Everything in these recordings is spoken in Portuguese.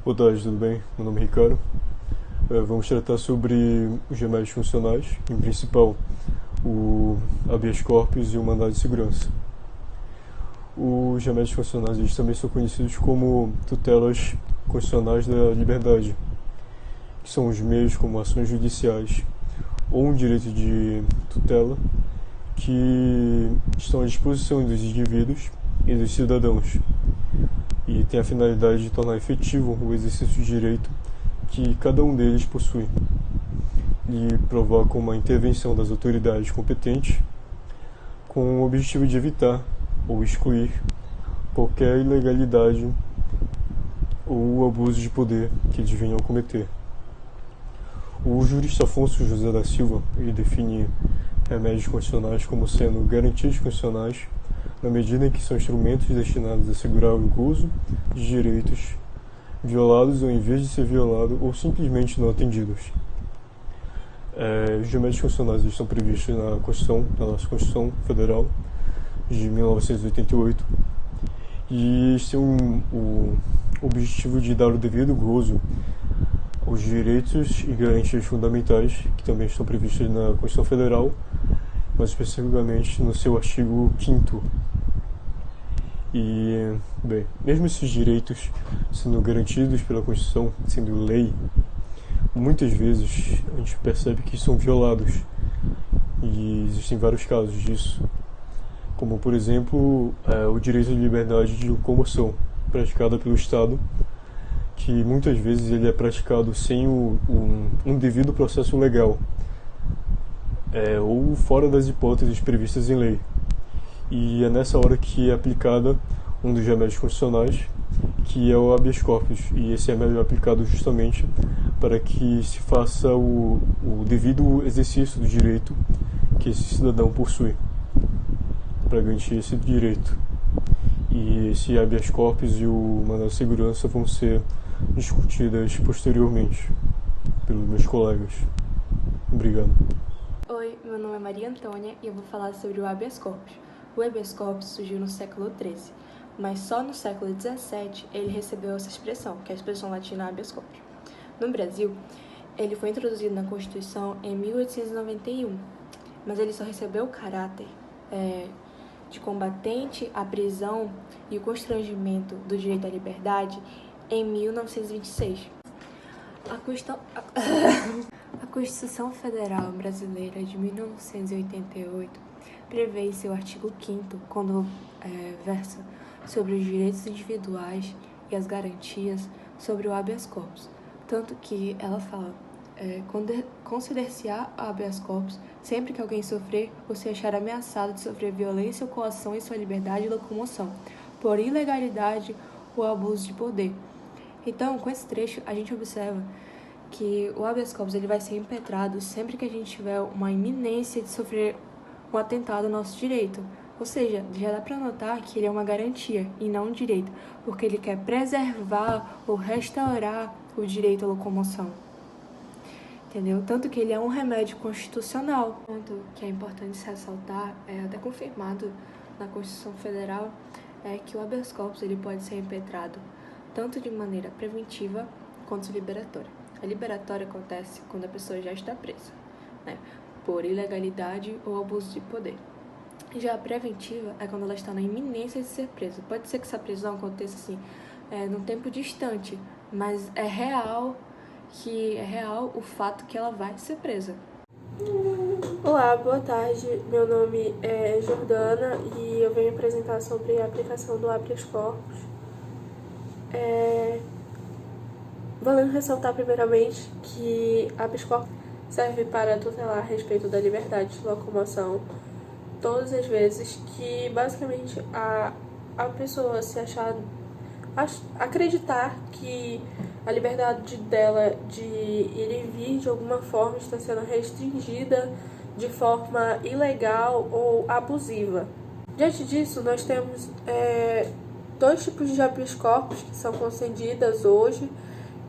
Boa tarde, tudo bem? Meu nome é Ricardo. Vamos tratar sobre os remédios funcionais, em principal o habeas corpus e o mandado de segurança. Os remédios funcionais eles também são conhecidos como tutelas constitucionais da liberdade, que são os meios como ações judiciais ou um direito de tutela que estão à disposição dos indivíduos e dos cidadãos e tem a finalidade de tornar efetivo o exercício de direito que cada um deles possui e provoca uma intervenção das autoridades competentes com o objetivo de evitar ou excluir qualquer ilegalidade ou abuso de poder que eles venham a cometer. O jurista Afonso José da Silva ele define remédios constitucionais como sendo garantias constitucionais na medida em que são instrumentos destinados a assegurar o gozo de direitos violados ou em vez de ser violado ou simplesmente não atendidos. Os remédios constitucionais estão previstos na nossa Constituição Federal de 1988 e eles têm o objetivo de dar o devido gozo aos direitos e garantias fundamentais que também estão previstos na Constituição Federal, mas especificamente no seu artigo 5º. E, bem, mesmo esses direitos sendo garantidos pela Constituição, sendo lei, muitas vezes a gente percebe que são violados. E existem vários casos disso, como, por exemplo, o direito de liberdade de locomoção, praticado pelo Estado, que muitas vezes ele é praticado sem um devido processo legal, ou fora das hipóteses previstas em lei. E é nessa hora que é aplicada um dos remédios constitucionais, que é o habeas corpus. E esse remédio é aplicado justamente para que se faça o devido exercício do direito que esse cidadão possui, para garantir esse direito. E esse habeas corpus e o mandado de segurança vão ser discutidas posteriormente pelos meus colegas. Obrigado. Oi, meu nome é Maria Antônia e eu vou falar sobre o habeas corpus. O habeas corpus surgiu no século XIII, mas só no século XVII ele recebeu essa expressão, que é a expressão latina habeas corpus. No Brasil, ele foi introduzido na Constituição em 1891, mas ele só recebeu o caráter de combatente à prisão e o constrangimento do direito à liberdade em 1926. A Constituição Federal Brasileira de 1988 prevê em seu artigo 5º, quando versa sobre os direitos individuais e as garantias sobre o habeas corpus. Tanto que ela fala, conceder-se-á habeas corpus sempre que alguém sofrer ou se achar ameaçado de sofrer violência ou coação em sua liberdade de locomoção, por ilegalidade ou abuso de poder. Então, com esse trecho, a gente observa que o habeas corpus ele vai ser impetrado sempre que a gente tiver uma iminência de sofrer um atentado ao nosso direito. Ou seja, já dá para notar que ele é uma garantia e não um direito, porque ele quer preservar ou restaurar o direito à locomoção. Entendeu? Tanto que ele é um remédio constitucional. Ponto que é importante se ressaltar, até confirmado na Constituição Federal, é que o habeas corpus ele pode ser impetrado tanto de maneira preventiva quanto liberatória. A liberatória acontece quando a pessoa já está presa, né, por ilegalidade ou abuso de poder. Já a preventiva é quando ela está na iminência de ser presa. Pode ser que essa prisão aconteça assim, num tempo distante, mas é real o fato que ela vai ser presa. Olá, boa tarde. Meu nome é Jordana e eu venho apresentar sobre a aplicação do habeas corpus. Valendo ressaltar primeiramente que habeas corpus serve para tutelar a respeito da liberdade de locomoção todas as vezes que basicamente a pessoa se achar, acreditar que a liberdade dela de ir e vir de alguma forma está sendo restringida de forma ilegal ou abusiva. Diante disso, nós temos dois tipos de habeas corpus que são concedidas hoje,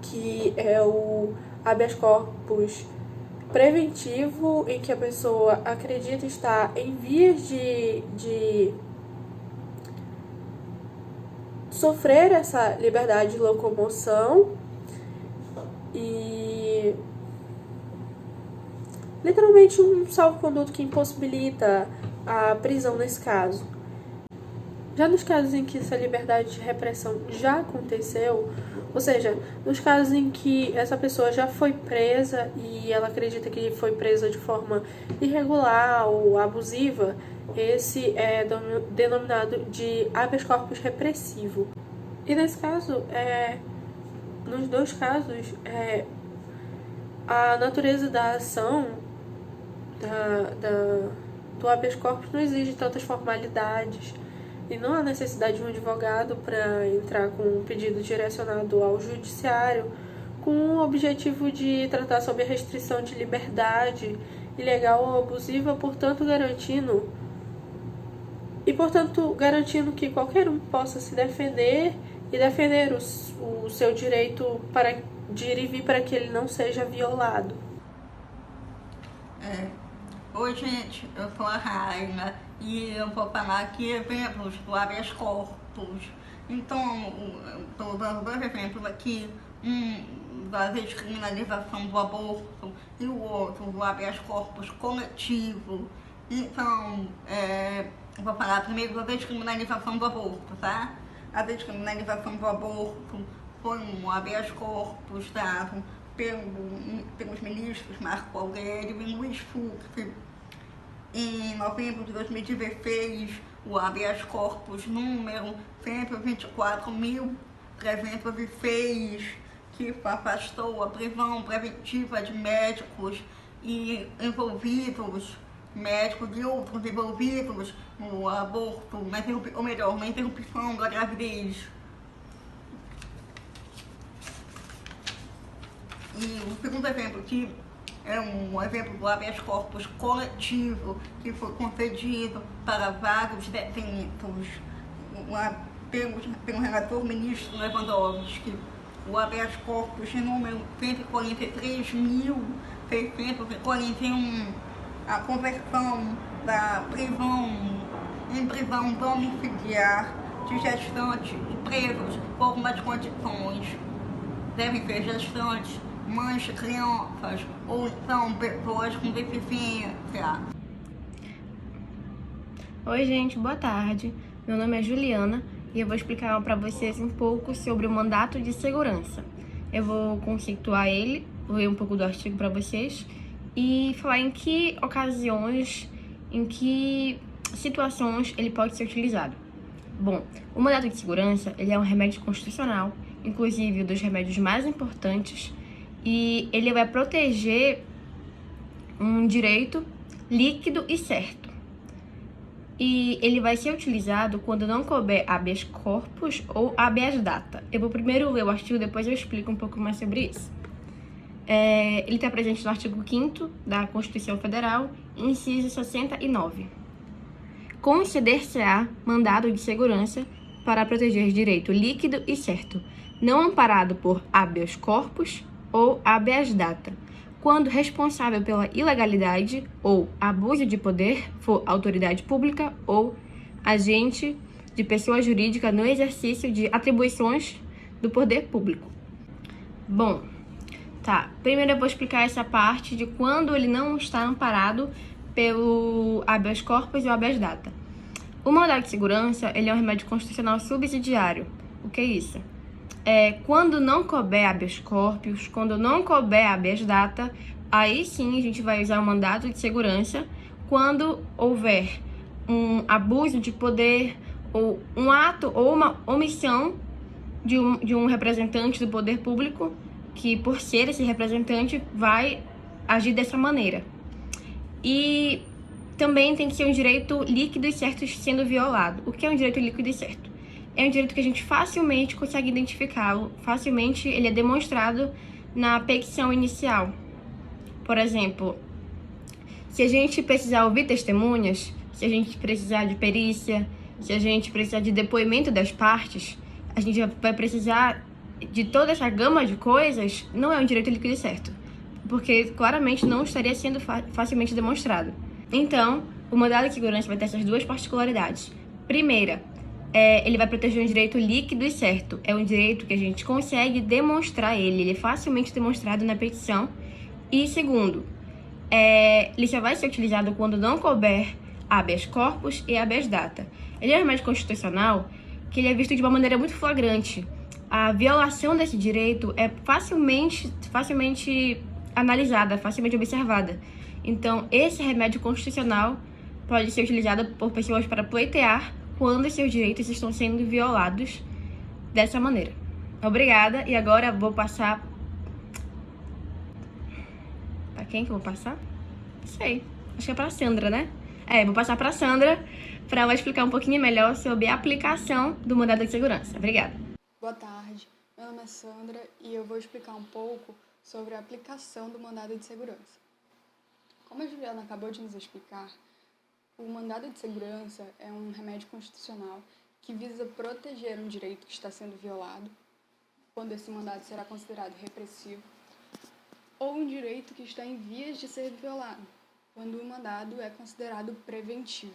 que é o habeas corpus preventivo, em que a pessoa acredita estar em vias de sofrer essa liberdade de locomoção e literalmente um salvo-conduto que impossibilita a prisão nesse caso. Já nos casos em que essa liberdade de repressão já aconteceu, ou seja, nos casos em que essa pessoa já foi presa e ela acredita que foi presa de forma irregular ou abusiva, esse é denominado de habeas corpus repressivo. E nesse caso, nos dois casos, a natureza da ação do habeas corpus não exige tantas formalidades e não há necessidade de um advogado para entrar com um pedido direcionado ao judiciário com o objetivo de tratar sobre a restrição de liberdade ilegal ou abusiva, portanto garantindo que qualquer um possa se defender e defender o seu direito de ir e vir para que ele não seja violado. Oi, gente, eu sou a Raina e eu vou falar aqui exemplos do habeas corpus. Então, estou dando dois exemplos aqui, um da descriminalização do aborto e o outro do habeas corpus coletivo. Então, eu vou falar primeiro da descriminalização do aborto, tá? A descriminalização do aborto foi um habeas corpus dado pelos ministros Marco Aurélio e Luiz Fux. Em novembro de 2016, o habeas corpus número 124.306, que afastou a prisão preventiva de médicos e envolvidos, médicos e outros envolvidos no aborto, ou melhor, na interrupção da gravidez. E o segundo exemplo aqui é um exemplo do habeas corpus coletivo que foi concedido para vários detentos pelo relator ministro Lewandowski. O habeas corpus número 143.641, a conversão da prisão em prisão domiciliar de gestantes presos por umas condições. Devem ser gestantes, mães de crianças ou então pessoas com deficiência. Oi, gente, boa tarde. Meu nome é Juliana e eu vou explicar para vocês um pouco sobre o mandato de segurança. Eu vou conceituar ele, vou ler um pouco do artigo para vocês e falar em que ocasiões, em que situações ele pode ser utilizado. Bom, o mandato de segurança ele é um remédio constitucional, inclusive um dos remédios mais importantes, e ele vai proteger um direito líquido e certo. E ele vai ser utilizado quando não couber habeas corpus ou habeas data. Eu vou primeiro ler o artigo, depois eu explico um pouco mais sobre isso. Ele está presente no artigo 5º da Constituição Federal, inciso 69. Conceder-se-á mandado de segurança para proteger direito líquido e certo, não amparado por habeas corpus ou habeas data, quando responsável pela ilegalidade ou abuso de poder for autoridade pública ou agente de pessoa jurídica no exercício de atribuições do poder público. Bom, primeiro eu vou explicar essa parte de quando ele não está amparado pelo habeas corpus e o habeas data. O mandado de segurança ele é um remédio constitucional subsidiário. O que é isso? Quando não couber habeas corpus, quando não couber habeas data, aí sim a gente vai usar o mandado de segurança quando houver um abuso de poder ou um ato ou uma omissão de um representante do poder público que, por ser esse representante, vai agir dessa maneira. E também tem que ser um direito líquido e certo sendo violado. O que é um direito líquido e certo? É um direito que a gente facilmente consegue identificá-lo, facilmente ele é demonstrado na petição inicial. Por exemplo, se a gente precisar ouvir testemunhas, se a gente precisar de perícia, se a gente precisar de depoimento das partes, a gente vai precisar de toda essa gama de coisas, não é um direito líquido e certo, porque claramente não estaria sendo facilmente demonstrado. Então, o mandado de segurança vai ter essas duas particularidades. Primeira, ele vai proteger um direito líquido e certo. É um direito que a gente consegue demonstrar ele é facilmente demonstrado na petição. E segundo, ele só vai ser utilizado quando não couber habeas corpus e habeas data. Ele é um remédio constitucional que ele é visto de uma maneira muito flagrante. A violação desse direito é facilmente analisada, facilmente observada. Então, esse remédio constitucional pode ser utilizado por pessoas para pleitear quando seus direitos estão sendo violados dessa maneira. Obrigada, e agora vou passar... Para quem que eu vou passar? Não sei, acho que é para a Sandra, né? Vou passar para a Sandra para ela explicar um pouquinho melhor sobre a aplicação do mandado de segurança. Obrigada. Boa tarde, meu nome é Sandra e eu vou explicar um pouco sobre a aplicação do mandado de segurança. Como a Juliana acabou de nos explicar, o mandado de segurança é um remédio constitucional que visa proteger um direito que está sendo violado, quando esse mandado será considerado repressivo, ou um direito que está em vias de ser violado, quando o mandado é considerado preventivo.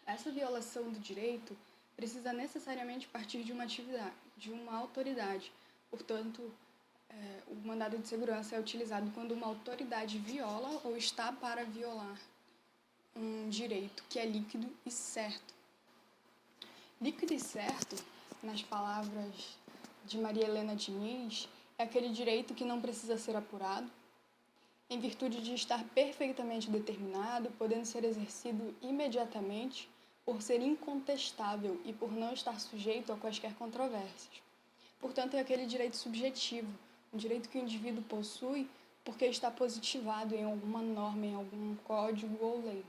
Essa violação do direito precisa necessariamente partir de uma atividade, de uma autoridade. Portanto, o mandado de segurança é utilizado quando uma autoridade viola ou está para violar um direito que é líquido e certo. Líquido e certo, nas palavras de Maria Helena Diniz, é aquele direito que não precisa ser apurado, em virtude de estar perfeitamente determinado, podendo ser exercido imediatamente, por ser incontestável e por não estar sujeito a quaisquer controvérsias. Portanto, é aquele direito subjetivo, um direito que o indivíduo possui porque está positivado em alguma norma, em algum código ou lei.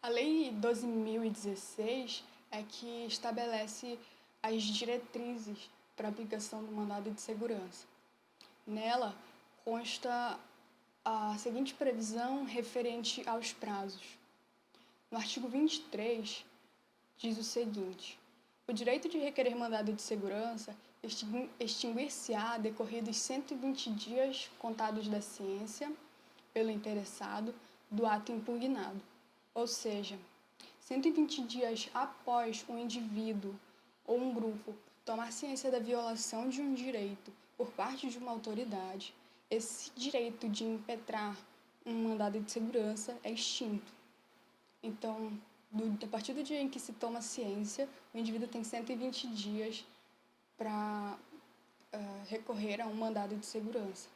A Lei 12.016 é que estabelece as diretrizes para a aplicação do mandado de segurança. Nela consta a seguinte previsão referente aos prazos. No artigo 23, diz o seguinte: o direito de requerer mandado de segurança extinguir-se-á decorridos 120 dias contados da ciência, pelo interessado, do ato impugnado. Ou seja, 120 dias após um indivíduo ou um grupo tomar ciência da violação de um direito por parte de uma autoridade, esse direito de impetrar um mandado de segurança é extinto. Então, a partir do dia em que se toma ciência, o indivíduo tem 120 dias para recorrer a um mandado de segurança.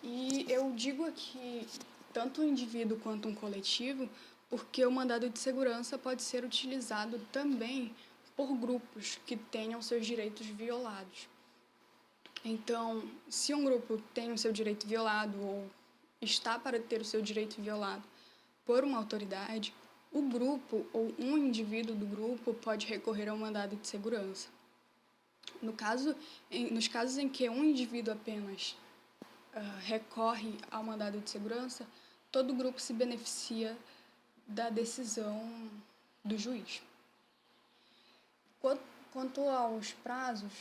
E eu digo aqui tanto um indivíduo quanto um coletivo, porque o mandado de segurança pode ser utilizado também por grupos que tenham seus direitos violados. Então, se um grupo tem o seu direito violado ou está para ter o seu direito violado por uma autoridade, o grupo ou um indivíduo do grupo pode recorrer ao mandado de segurança. Nos casos em que um indivíduo apenas recorre ao mandado de segurança, todo o grupo se beneficia da decisão do juiz. Quanto aos prazos,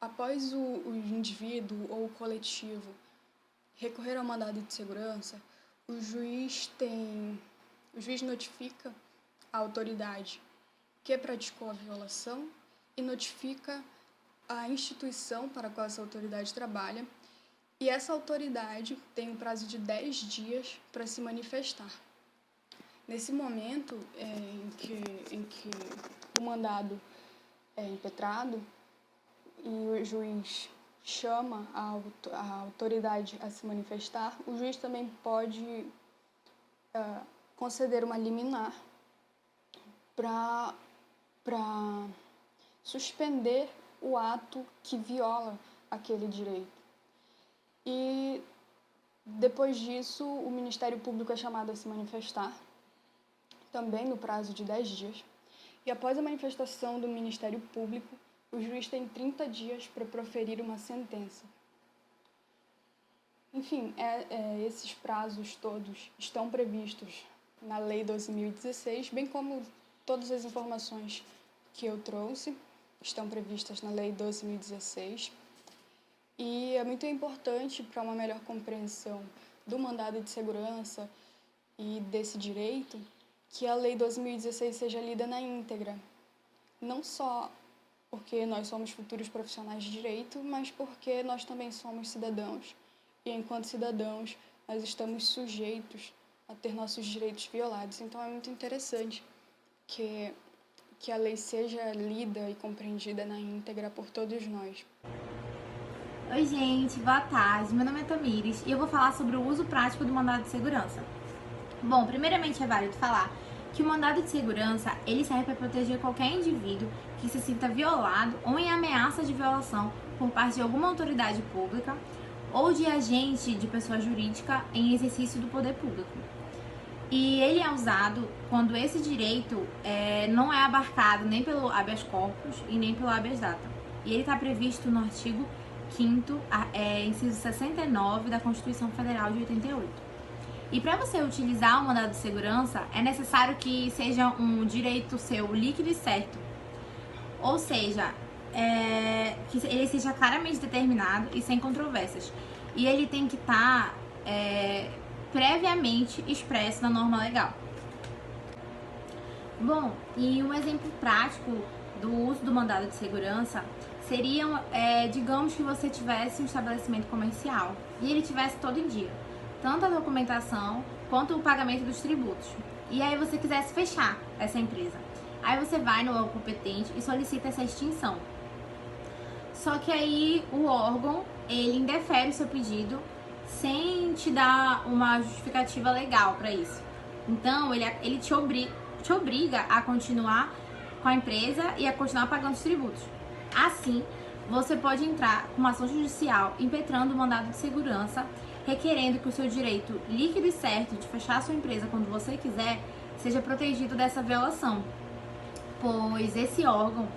após o indivíduo ou o coletivo recorrer ao mandado de segurança, o juiz notifica a autoridade que praticou a violação e notifica a instituição para a qual essa autoridade trabalha, e essa autoridade tem um prazo de 10 dias para se manifestar. Nesse momento em que o mandado é impetrado e o juiz chama a autoridade a se manifestar, o juiz também pode conceder uma liminar para suspender o ato que viola aquele direito. E depois disso, o Ministério Público é chamado a se manifestar, também no prazo de 10 dias. E após a manifestação do Ministério Público, o juiz tem 30 dias para proferir uma sentença. Enfim, esses prazos todos estão previstos na Lei 12.016, bem como todas as informações que eu trouxe estão previstas na Lei 12.016. E é muito importante para uma melhor compreensão do mandado de segurança e desse direito que a Lei 2016 seja lida na íntegra, não só porque nós somos futuros profissionais de direito, mas porque nós também somos cidadãos, e enquanto cidadãos nós estamos sujeitos a ter nossos direitos violados. Então é muito interessante que a lei seja lida e compreendida na íntegra por todos nós. Oi gente, boa tarde, meu nome é Tamires e eu vou falar sobre o uso prático do mandado de segurança. Bom, primeiramente é válido falar que o mandado de segurança, ele serve para proteger qualquer indivíduo que se sinta violado ou em ameaça de violação por parte de alguma autoridade pública ou de agente de pessoa jurídica em exercício do poder público. E ele é usado quando esse direito não é abarcado nem pelo habeas corpus e nem pelo habeas data. E ele está previsto no artigo 5º, inciso 69 da Constituição Federal de 88. E para você utilizar o mandado de segurança, é necessário que seja um direito seu líquido e certo. Ou seja, que ele seja claramente determinado e sem controvérsias. E ele tem que estar previamente expresso na norma legal. Bom, e um exemplo prático do uso do mandado de segurança seria, digamos que você tivesse um estabelecimento comercial e ele tivesse todo em dia, tanto a documentação quanto o pagamento dos tributos. E aí você quisesse fechar essa empresa. Aí você vai no órgão competente e solicita essa extinção. Só que aí o órgão, ele indefere o seu pedido sem te dar uma justificativa legal para isso. Então, ele te obriga a continuar com a empresa e a continuar pagando os tributos. Assim, você pode entrar com uma ação judicial impetrando o mandado de segurança, requerendo que o seu direito líquido e certo de fechar a sua empresa quando você quiser seja protegido dessa violação, pois esse órgão,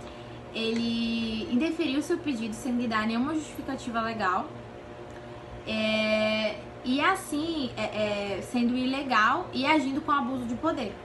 ele indeferiu o seu pedido sem lhe dar nenhuma justificativa legal, e assim, sendo ilegal e agindo com abuso de poder.